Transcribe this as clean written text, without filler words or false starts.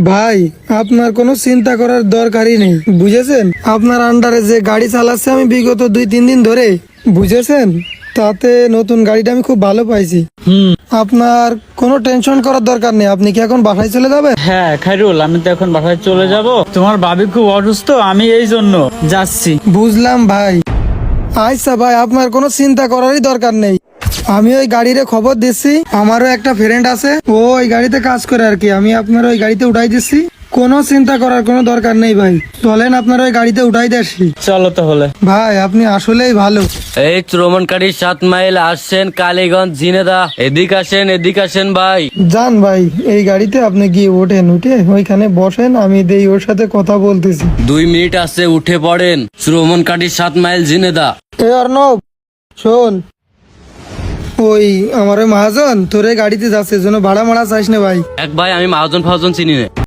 ভাই আপনার কোনো চিন্তা করার দরকারই নেই, বুঝেছেন? আপনার আন্ডারে যে গাড়ি চালাচ্ছে আমি বিগত 2-3 দিন ধরে, বুঝেছেন? তাতে নতুন গাড়িটা আমি খুব ভালো পাইছি। আপনার কোনো টেনশন করার দরকার নেই। আপনি কি এখন বাসায় চলে যাবেন? হ্যাঁ খাইরুল, আমি তো এখন বাসায় চলে যাব। তোমার ভাবি খুব অসুস্থ, আমি এই জন্য যাচ্ছি। বুঝলাম ভাই। আচ্ছা ভাই, আপনার কোনো চিন্তা করারই দরকার নেই। আমি ওই গাড়ির খবর দিচ্ছি, আমারও একটা ফ্রেন্ড আছে, ও ওই গাড়িতে কাজ করে আর কি। আমি আপনার ওই গাড়িতে উঠাই দিচ্ছি, কোনো চিন্তা করার কোনো দরকার নেই ভাই। চলেন আপনার ওই গাড়িতে উঠাই দিচ্ছি। চলো তাহলে। ভাই আপনি আসলেই ভালো। এই শ্রমণকারী 7 মাইল আসছেন কালীগঞ্জ ঝিনেদা, এদিক আসেন ভাই। যান ভাই, এই গাড়িতে আপনি গিয়ে ওঠেন, উঠে ওইখানে বসেন, আমি দেই ওর সাথে কথা বলতেছি। 2 মিনিট আছে, উঠে পড়েন। শ্রমণকারী 7 মাইল ঝিনেদা। এ অর্ণব শোন, ওই আমার ওই মহাজন তোর এই গাড়িতে যাচ্ছে, যেন ভাড়া মারা চাইস না ভাই। এক ভাই, আমি মহাজন ফাহাজন চিনি না।